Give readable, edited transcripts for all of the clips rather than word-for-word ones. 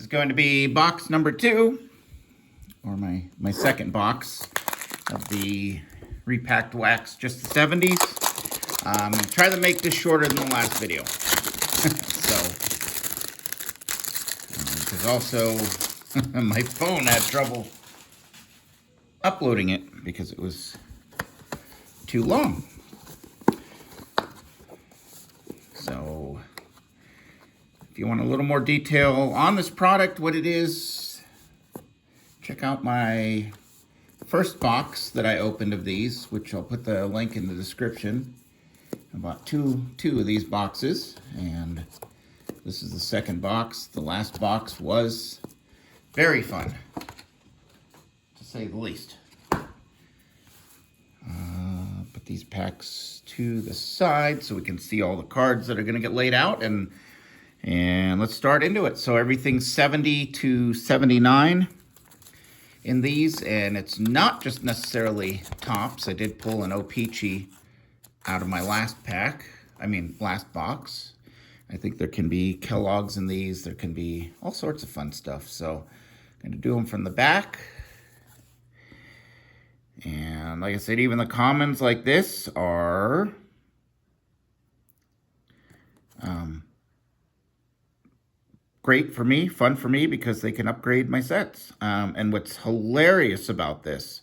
going to be box number 2, or my second box of the Repacked Wax, just the 70s. Try to make this shorter than the last video. Because also my phone had trouble uploading it because it was too long. So if you want a little more detail on this product, what it is, check out my first box that I opened of these, which I'll put the link in the description. I bought two of these boxes, and this is the second box. The last box was very fun, to say the least. Put these packs to the side so we can see all the cards that are going to get laid out, and let's start into it. So everything's 70 to 79 in these, and it's not just necessarily tops. I did pull an O-Peachy out of my last box. I think there can be Kellogg's in these. There can be all sorts of fun stuff. So I'm going to do them from the back. And like I said, even the commons like this are great for me, fun for me, because they can upgrade my sets. And what's hilarious about this,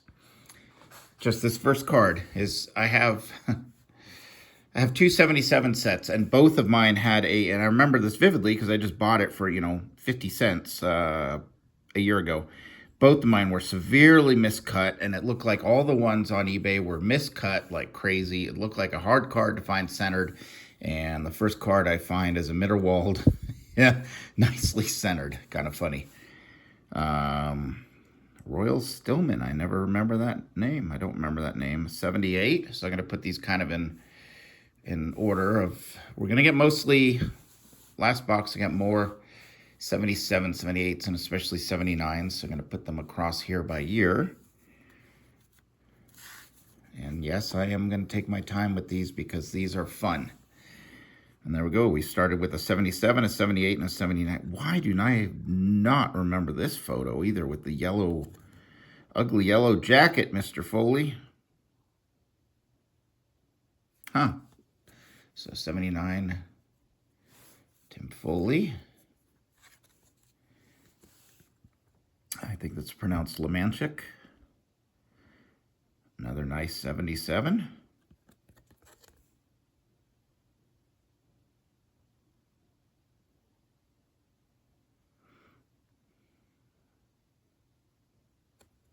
just this first card, is I have I have 277 sets, and both of mine had and I remember this vividly because I just bought it for, 50 cents a year ago. Both of mine were severely miscut, and it looked like all the ones on eBay were miscut like crazy. It looked like a hard card to find centered, and the first card I find is a Mitterwald, yeah, nicely centered. Kind of funny. Royal Stillman, I never remember that name. I don't remember that name. 78, so I'm going to put these kind of in order of, we're going to get mostly, last box I got more 77, 78s, and especially 79s. So I'm going to put them across here by year. And yes, I am going to take my time with these because these are fun. And there we go. We started with a 77, a 78, and a 79. Why do I not remember this photo either with the yellow, ugly yellow jacket, Mr. Foley? Huh. So 79, Tim Foley. I think that's pronounced Lemanchik. Another nice 77.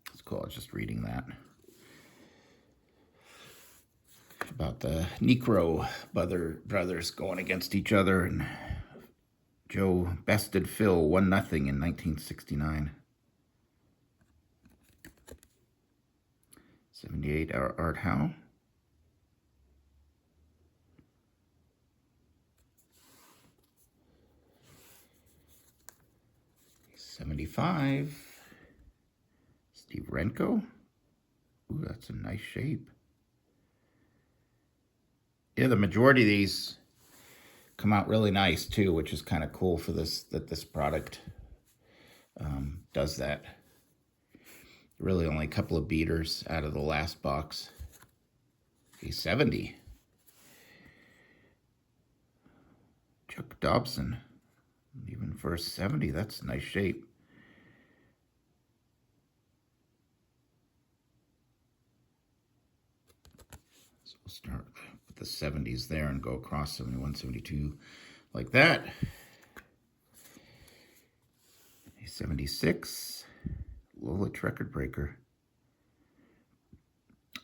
That's cool. I was just reading that about the Necro brothers going against each other, and Joe bested Phil 1-0 in 1969. 78, Art Howe. '75, Steve Renko. Ooh, that's a nice shape. Yeah, the majority of these come out really nice too, which is kind of cool for this product does that. Really only a couple of beaters out of the last box. A 70. Chuck Dobson. Even for a 70, that's a nice shape. So we'll start with the 70s there and go across 71, 72 like that. A 76. Lolich record breaker.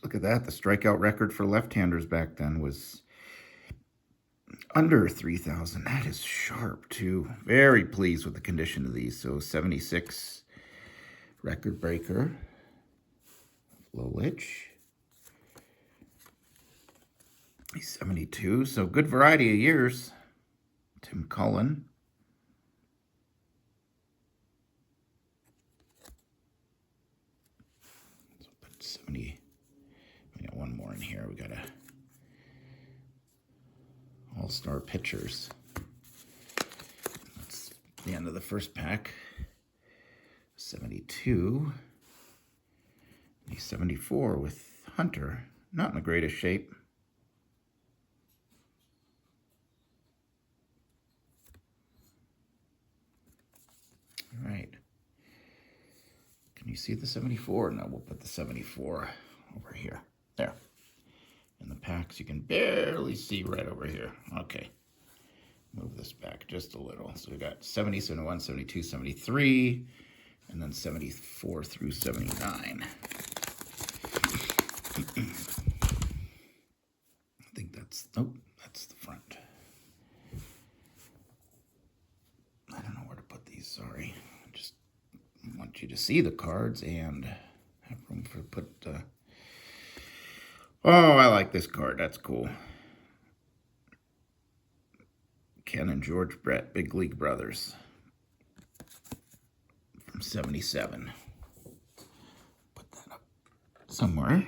Look at that. The strikeout record for left-handers back then was under 3,000. That is sharp, too. Very pleased with the condition of these. So 76 record breaker. Lolich. 72. So good variety of years. Tim Cullen. 70. We got one more in here. We got a all-star pitchers. That's the end of the first pack. 72. A 74 with Hunter. Not in the greatest shape. All right. Can you see the 74? No, we'll put the 74 over here. There. In the packs, you can barely see right over here. Okay. Move this back just a little. So we got 70, 71, 72, 73, and then 74 through 79. I think that's, nope, that's the front. I don't know where to put these, sorry. I just want you to see the cards and have room for oh, I like this card, that's cool. Ken and George Brett, Big League Brothers. From 77. Put that up somewhere.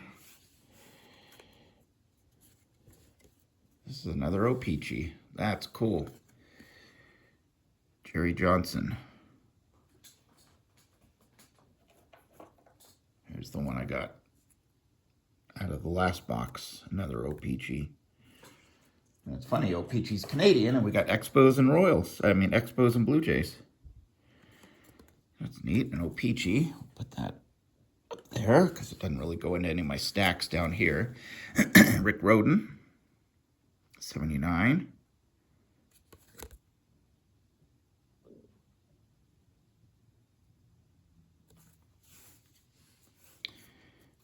This is another O-Peachy. That's cool. Jerry Johnson. Here's the one I got out of the last box. Another O-Peachy. And it's funny, O-Peachy's Canadian, and we got Expos and Royals. I mean, Expos and Blue Jays. That's neat. An O-Peachy. Put that up there because it doesn't really go into any of my stacks down here. Rick Roden. 79.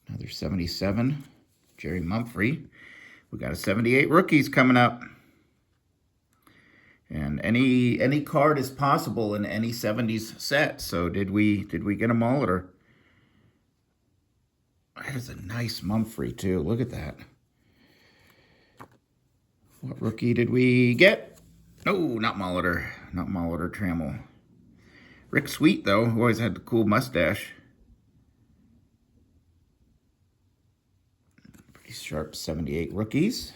Another 77. Jerry Mumphrey. We got a 78 rookies coming up. And any card is possible in any 70s set. So did we get them all, or that is a nice Mumphrey too. Look at that. What rookie did we get? No, not Molitor. Not Molitor Trammell. Rick Sweet, though, who always had the cool mustache. Pretty sharp 78 rookies.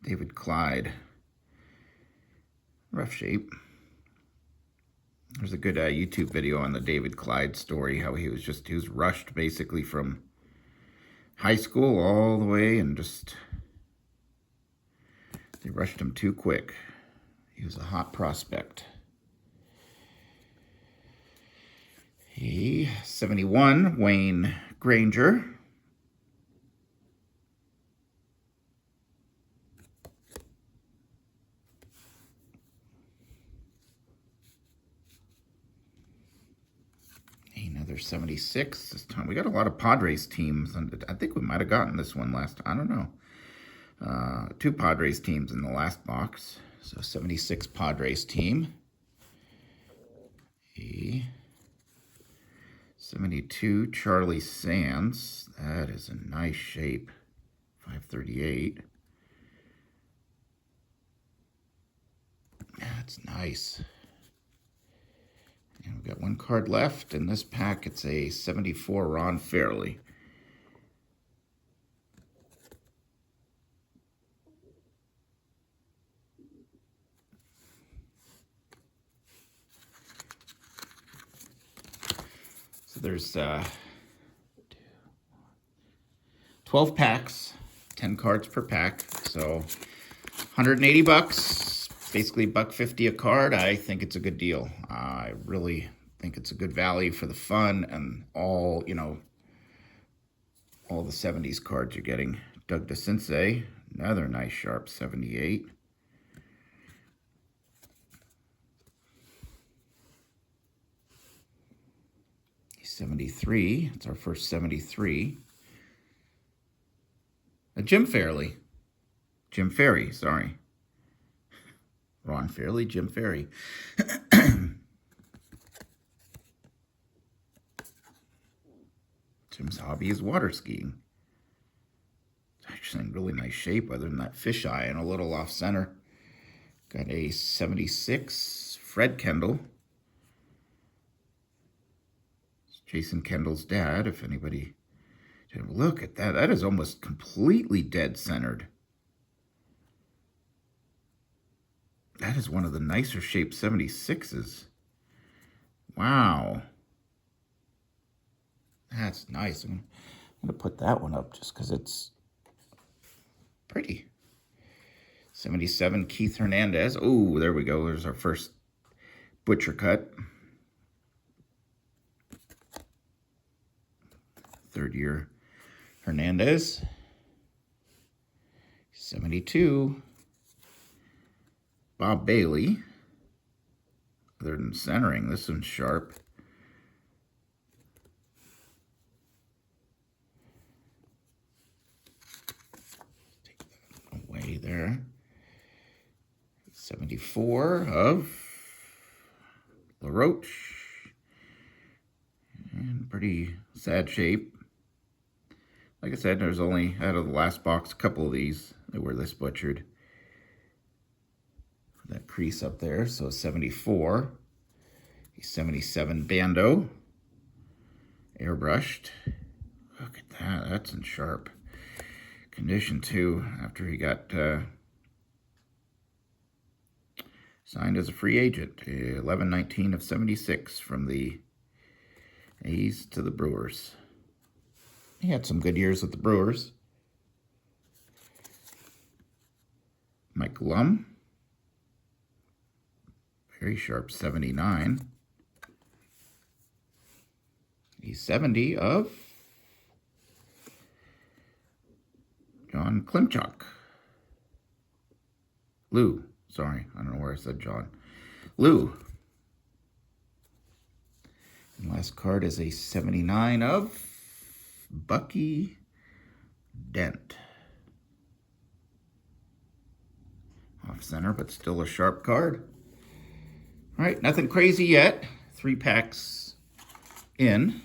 David Clyde. Rough shape. There's a good YouTube video on the David Clyde story, how he was rushed basically from high school all the way, and just they rushed him too quick. He was a hot prospect. 71, Wayne Granger. Another 76 this time. We got a lot of Padres teams, and I think we might have gotten this one last time. I don't know. 2 Padres teams in the last box. So 76 Padres team. 72 Charlie Sands. That is a nice shape. 538. That's nice. And we've got one card left. In this pack, it's a 74 Ron Fairley. So there's 12 packs, 10 cards per pack. So 180 bucks, basically $1.50 a card. I think it's a good deal. I really think it's a good value for the fun and all, all the 70s cards you're getting. Doug DeCinces, another nice sharp 78. He's 73. It's our first 73. Jim Fairley. Jim Ferry, sorry. Ron Fairley, Jim Ferry. Jim's hobby is water skiing. It's actually in really nice shape, other than that fisheye and a little off center. Got a 76 Fred Kendall. It's Jason Kendall's dad, if anybody... Look at that. That is almost completely dead centered. That is one of the nicer shaped 76s. Wow. That's nice. I'm going to put that one up just because it's pretty. 77 Keith Hernandez. Oh, there we go. There's our first butcher cut. Third year Hernandez. 72 Bob Bailey. Other than centering, this one's sharp. Take that away there. 74 of LaRoche. And pretty sad shape. Like I said, there's only, out of the last box, a couple of these that were this butchered. That crease up there, so 74. 77 Bando. Airbrushed. Look at that, that's in sharp condition too, after he got signed as a free agent. 11/19 of 76 from the A's to the Brewers. He had some good years with the Brewers. Mike Lum. Very sharp 79. He's 70 of John Klimchuk. Lou. Sorry, I don't know where I said John. Lou. And last card is a 79 of Bucky Dent. Off center, but still a sharp card. All right, nothing crazy yet. 3 packs in.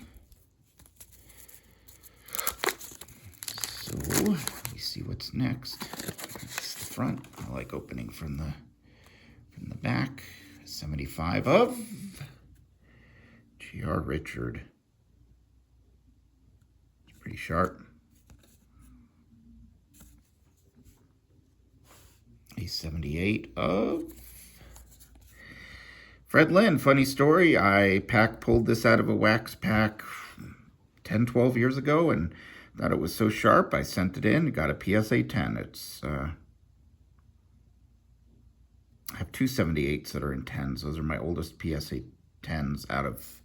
So, let me see what's next. That's the front. I like opening from the back. 75 of G.R. Richard. It's pretty sharp. A 78 of Fred Lynn. Funny story, I pulled this out of a wax pack 10, 12 years ago and thought it was so sharp, I sent it in, got a PSA 10. It's, I have two 78s that are in 10s. Those are my oldest PSA 10s out of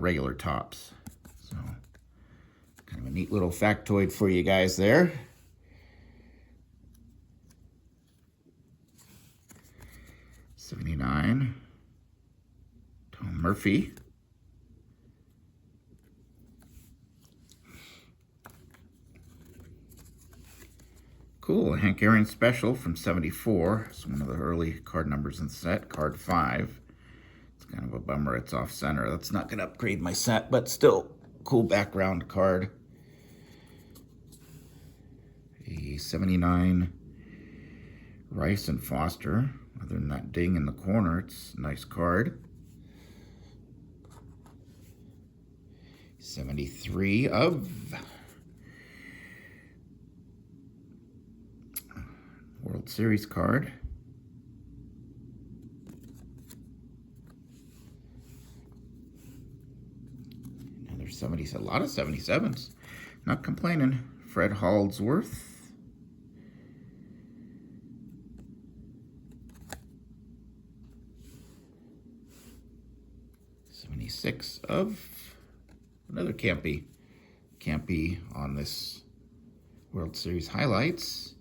regular tops. So, kind of a neat little factoid for you guys there. '79. Tom Murphy. Cool, Hank Aaron special from 74. It's one of the early card numbers in the set, card 5. It's kind of a bummer it's off center. That's not going to upgrade my set, but still, cool background card. A 79 Rice and Foster. Other than that ding in the corner, it's a nice card. 73 of World Series card. Another 70, a lot of 77s. Not complaining. Fred Holdsworth. 76 of another Campy on this World Series highlights.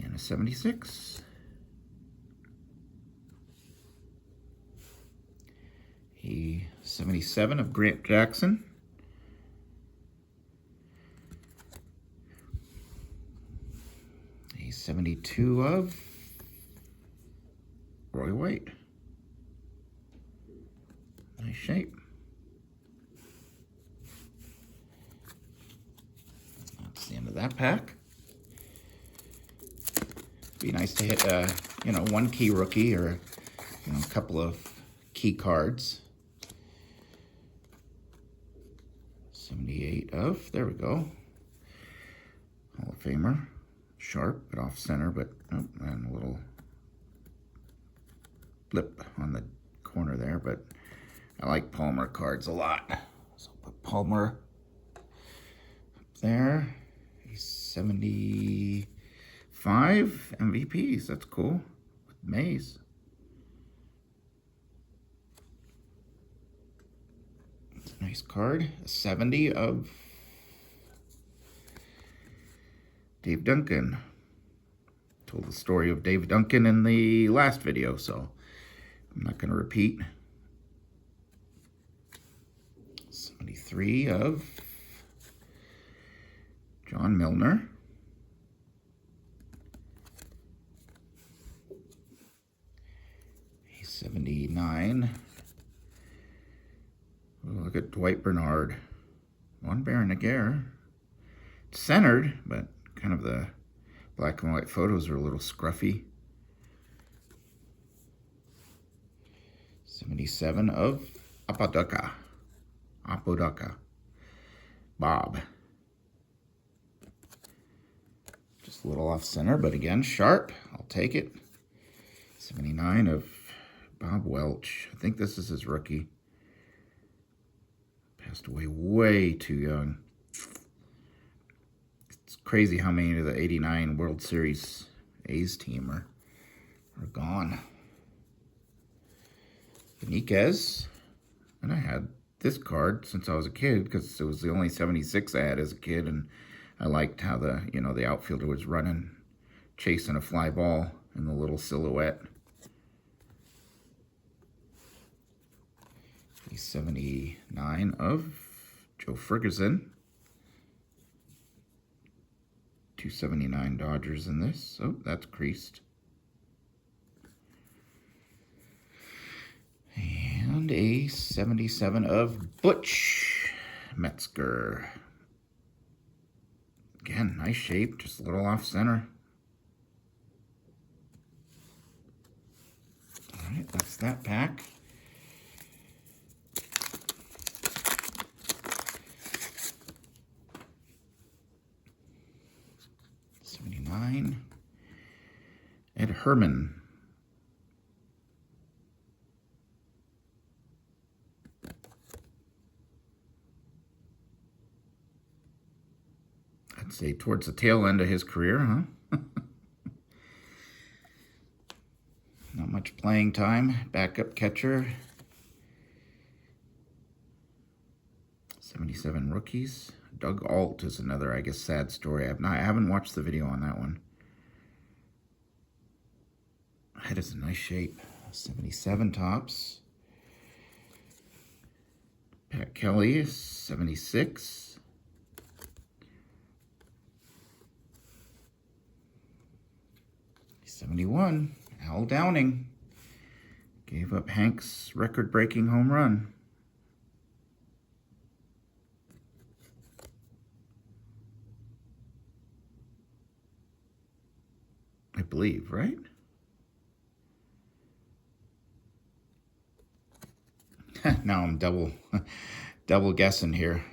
And a 76. A 77 of Grant Jackson. A 72 of Roy White. Nice shape. That's the end of that pack. Be nice to hit one key rookie or a couple of key cards. 78 of, there we go, Hall of Famer, Sharp, but off center, but oh, and a little blip on the corner there, but I like Palmer cards a lot. So I'll put Palmer up there. He's 75 MVPs. That's cool. With Mays. It's a nice card. A 70 of Dave Duncan. Told the story of Dave Duncan in the last video, so I'm not going to repeat. 73 of John Milner. He's 79. Oh, look at Dwight Bernard. One Baron Aguirre. It's centered, but kind of the black and white photos are a little scruffy. 77 of Apodaca. Bob. Just a little off center, but again, sharp. I'll take it. 79 of Bob Welch. I think this is his rookie. Passed away way too young. It's crazy how many of the 89 World Series A's team are gone. Benitez. And I had this card since I was a kid because it was the only 76 I had as a kid, and I liked how the, you know, the outfielder was running, chasing a fly ball in the little silhouette. He's 79 of Joe Ferguson. 279 Dodgers in this. Oh, that's creased. And a 77 of Butch Metzger. Again, nice shape, just a little off center. All right, that's that pack. Ed Herman. I'd say towards the tail end of his career, huh? Not much playing time. Backup catcher. 77 rookies. Doug Alt is another, I guess, sad story. I haven't watched the video on that one. Head is in nice shape. 77 tops. Pat Kelly is 76. He's 71. Al Downing gave up Hank's record-breaking home run. I believe, right? Now I'm double guessing here.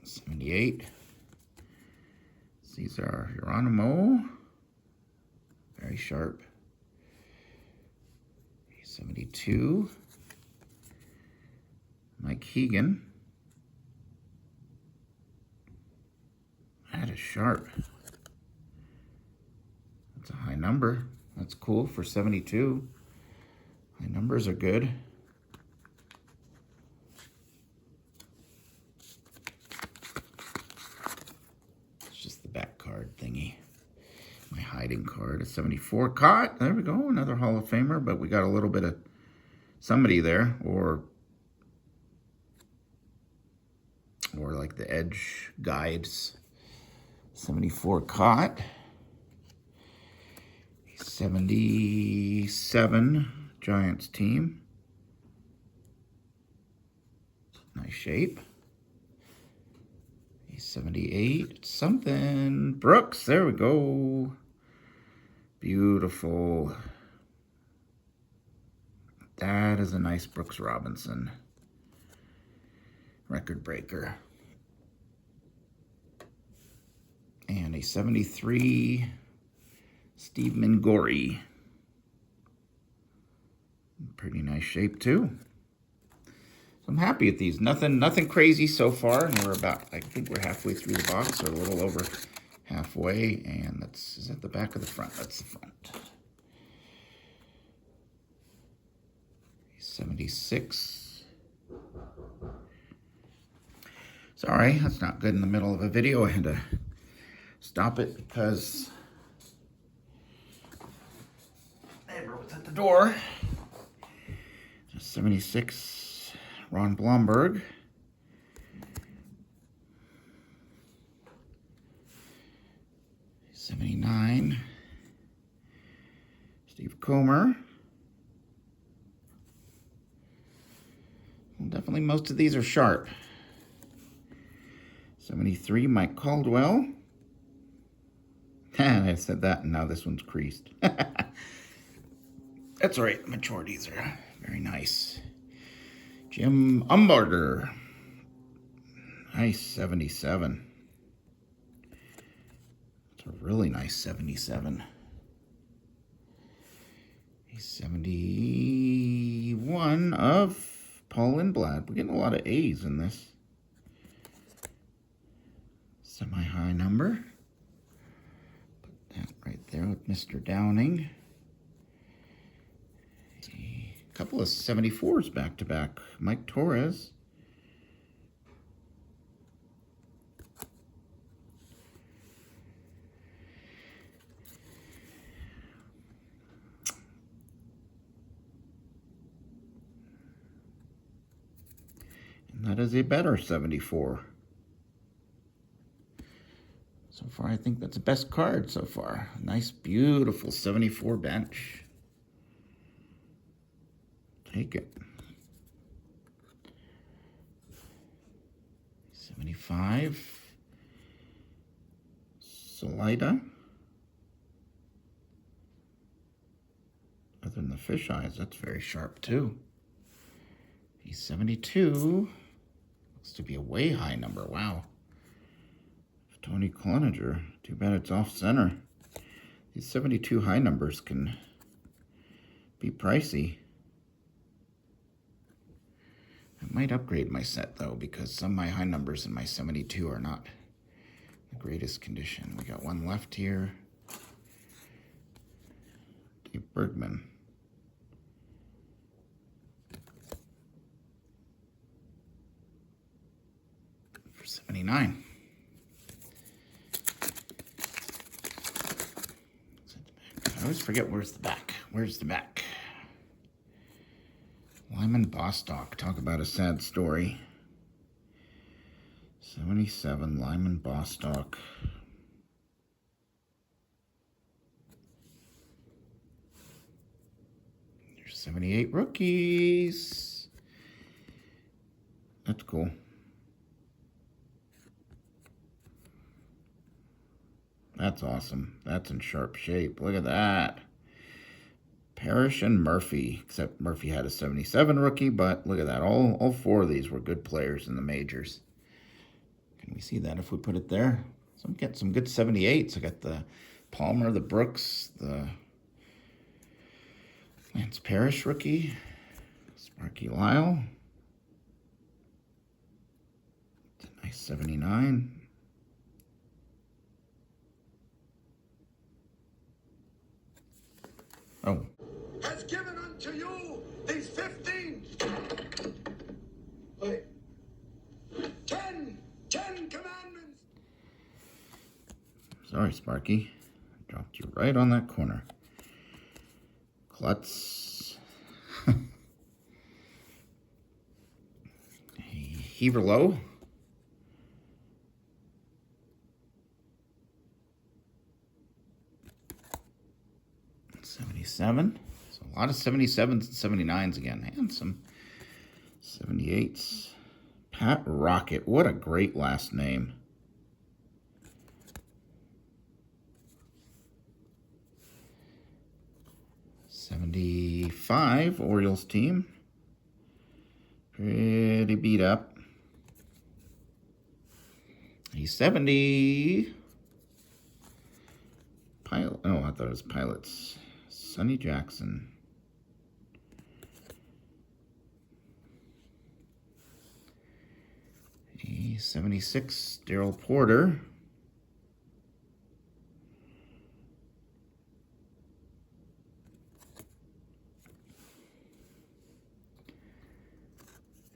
78. Cesar Geronimo. Very sharp. 72. Mike Hegan. That is sharp. That's a high number. That's cool for 72. High numbers are good. It's just the back card thingy. My hiding card, a 74 caught. There we go, another Hall of Famer, but we got a little bit of somebody there, or like the edge guides. 74 caught. 77 Giants team. Nice shape. 78 something. Brooks, there we go. Beautiful. That is a nice Brooks Robinson record breaker. And a 73 Steve Mingori. Pretty nice shape too. So I'm happy with these. Nothing crazy so far. And we're about, I think we're halfway through the box, or a little over halfway. And that's, is that the back or the front? That's the front. 76. Sorry, that's not good in the middle of a video. I had to stop it because neighbor was at the door. 76, Ron Blomberg. 79, Steve Comer. Well, definitely most of these are sharp. 73, Mike Caldwell. I said that, and now this one's creased. That's all right. The majorities are very nice. Jim Umbarger. Nice 77. It's a really nice 77. A 71 of Paul Lindblad. We're getting a lot of A's in this. Semi-high number. Put that right there with Mr. Downing. A couple of 74s back to back. Mike Torres. And that is a better 74. So far, I think that's the best card so far. Nice, beautiful 74 bench. Take it. 75. Salida. Other than the fish eyes, that's very sharp too. He's 72. Looks to be a way high number. Wow. Tony Cloninger. Too bad it's off center. These 72 high numbers can be pricey. I might upgrade my set though, because some of my high numbers in my 72 are not the greatest condition. We got one left here. Dave Bergman. For 79. I always forget where's the back. Where's the back? Lyman Bostock. Talk about a sad story. 77, Lyman Bostock. There's 78 rookies. That's cool. That's awesome. That's in sharp shape. Look at that. Parrish and Murphy, except Murphy had a 77 rookie, but look at that. All four of these were good players in the majors. Can we see that if we put it there? So I'm getting some good 78s. I got the Palmer, the Brooks, the Lance Parrish rookie, Sparky Lyle. It's a nice 79. Oh. Has given unto you these 15. Wait. 10 commandments. Sorry, Sparky. Dropped you right on that corner. Klutz. Heaverlow. '77. So a lot of 77s and 79s again. And some 78s. Pat Rocket. What a great last name. '75 Orioles team. Pretty beat up. He's 70. Pilot. Oh, I thought it was Pilots. Sonny Jackson. A 76, Daryl Porter.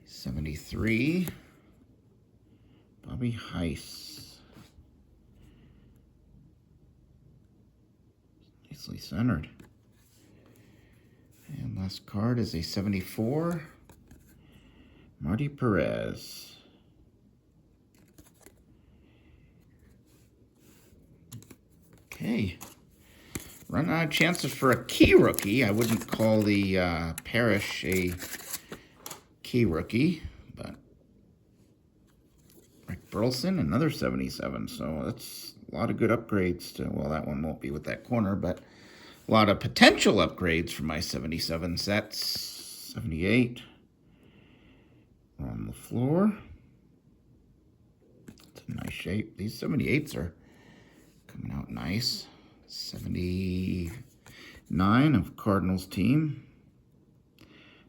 '73, Bobby Heiss. Nicely centered. And last card is a 74, Marty Perez. Okay. Run out of chances for a key rookie. I wouldn't call the Parrish a key rookie, but Rick Burleson, another 77. So that's a lot of good upgrades to, well, that one won't be with that corner, but a lot of potential upgrades for my 77 sets. 78 on the floor. It's a nice shape. These 78s are coming out nice. 79 of Cardinals team.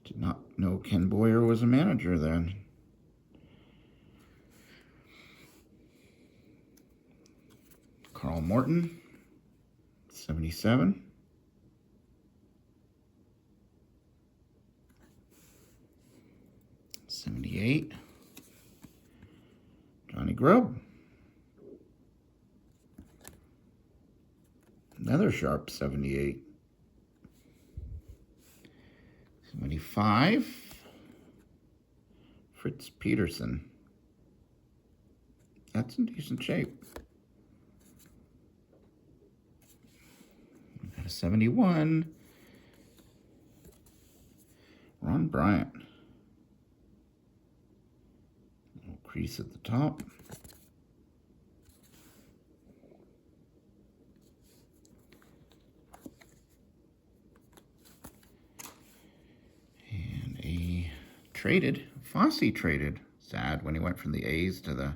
Did not know Ken Boyer was a manager then. Carl Morton, 77. '78. Johnny Grubb. Another sharp 78. 75. Fritz Peterson. That's in decent shape. We've got a 71. Ron Bryant. Little crease at the top. And a traded. Fossey traded. Sad when he went from the A's to the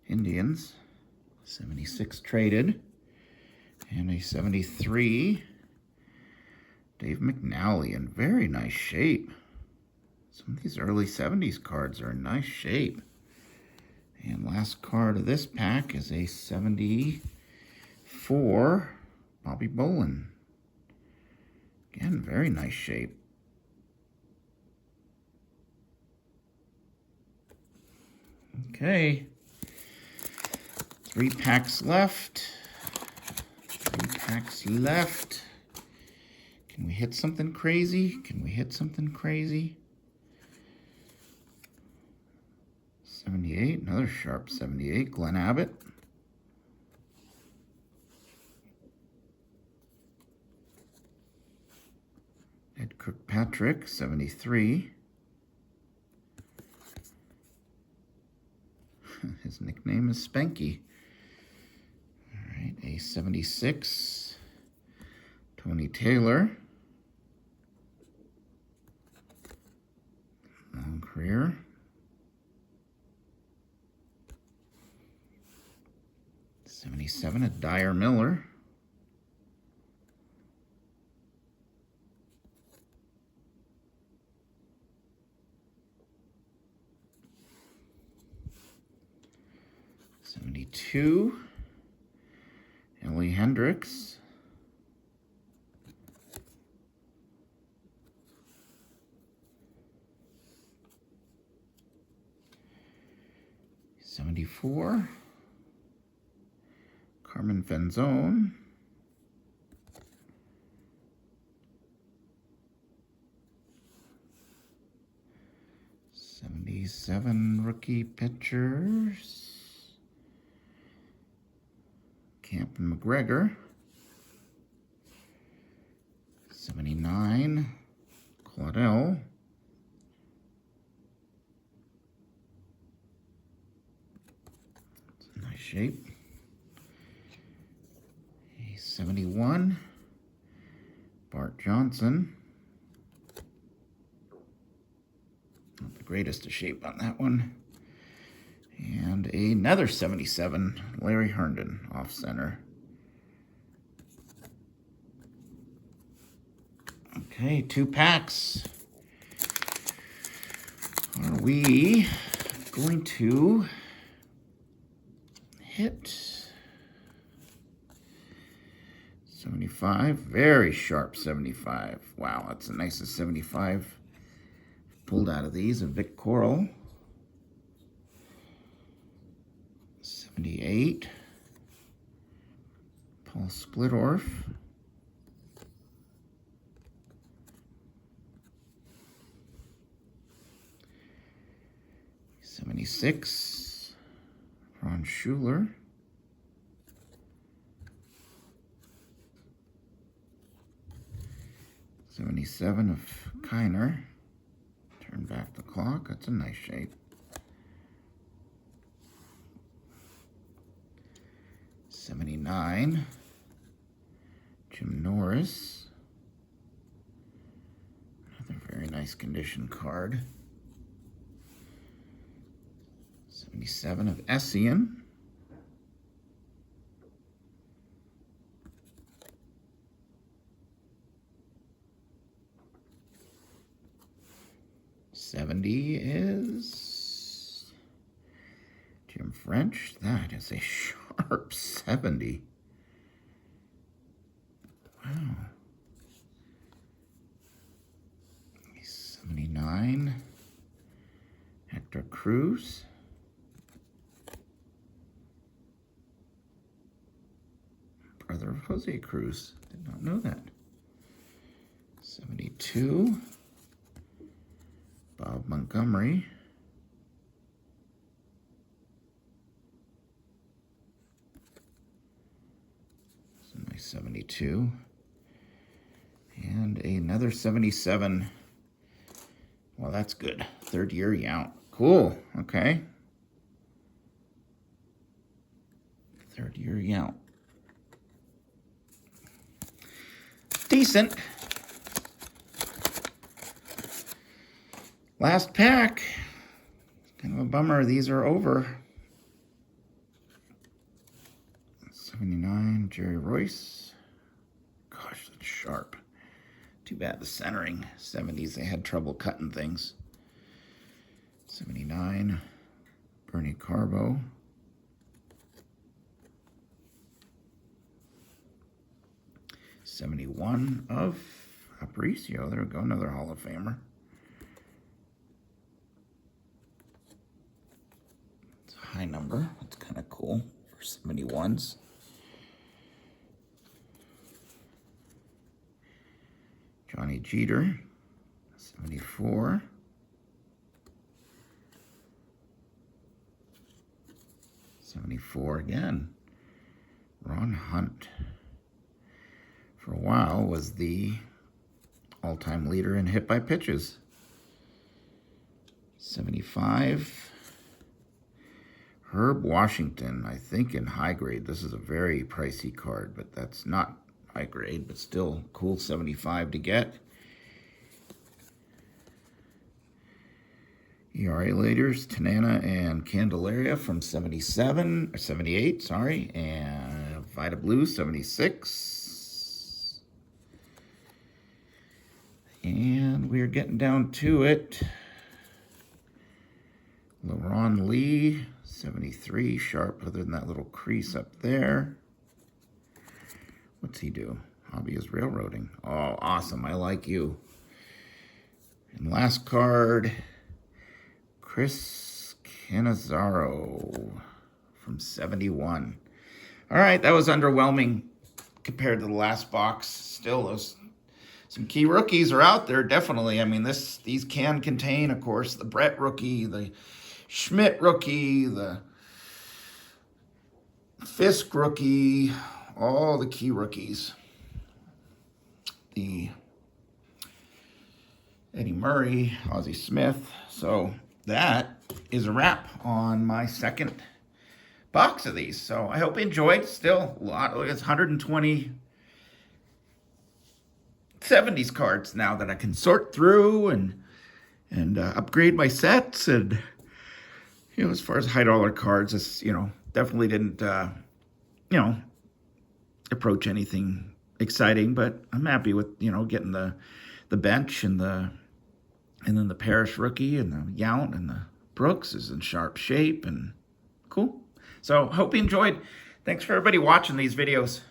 Indians. 76 traded. And a 73, Dave McNally, in very nice shape. Some of these early 70s cards are in nice shape. And last card of this pack is a 74, Bobby Bolin. Again, very nice shape. Okay. 3 packs left. 3 packs left. Can we hit something crazy? Can we hit something crazy? 78, another sharp 78, Glenn Abbott. Ed Kirkpatrick, 73. His nickname is Spanky. All right, a 76, Tony Taylor. Long career. 77, a Dyer Miller. '72, Ellie Hendricks. '74, Carmen Fenzone. '77 rookie pitchers. Camp and McGregor. 79, Claudel. It's a nice shape. A 71, Bart Johnson. greatest of shape on that one. And another 77, Larry Herndon, off center. Okay, 2 packs. Are we going to hit 75? Very sharp 75. Wow, that's the nicest 75 pulled out of these. A Vic Coral. 78. Paul Splittorff. 76. Ron Schuler. 77 of Kiner. Turn back the clock. That's a nice shape. 79. Jim Norris. Another very nice condition card. 77 of Essien. 70 is Jim French. That is a sharp 70. Wow. 79. Hector Cruz. Brother of Jose Cruz. Did not know that. 72. Bob Montgomery. It's a nice 72. And another 77. Well, that's good. 3rd year Yount. Cool. Okay. 3rd year Yount. Decent. Last pack. Kind of a bummer. These are over. 79, Jerry Royce. Gosh, that's sharp. Too bad the centering. 70s, they had trouble cutting things. 79, Bernie Carbo. 71 of Aparicio. There we go, another Hall of Famer. It's a high number. That's kind of cool for 71s. Johnny Jeter, 74. 74 again. Ron Hunt, for a while, was the all-time leader in hit by pitches. 75. Herb Washington, I think in high grade. This is a very pricey card, but that's not high grade, but still cool 75 to get. ERA leaders, Tanana and Candelaria from 77, or 78, sorry, and Vita Blue, 76. And we're getting down to it. LeRon Lee, 73, sharp, other than that little crease up there. What's he do? Hobby is railroading. Oh, awesome. I like you. And last card, Chris Cannizzaro from 71. All right, that was underwhelming compared to the last box. Still, some key rookies are out there, definitely. I mean, these can contain, of course, the Brett rookie, the Schmidt rookie, the Fisk rookie, all the key rookies. The Eddie Murray, Ozzie Smith. So that is a wrap on my second box of these. So I hope you enjoyed. Still a lot. It's 120 70s cards now that I can sort through and and upgrade my sets. And as far as high dollar cards, it's definitely didn't approach anything exciting, but I'm happy with getting the bench and then the Parrish rookie and the Yount and the Brooks is in sharp shape and cool. So hope you enjoyed. Thanks for everybody watching these videos.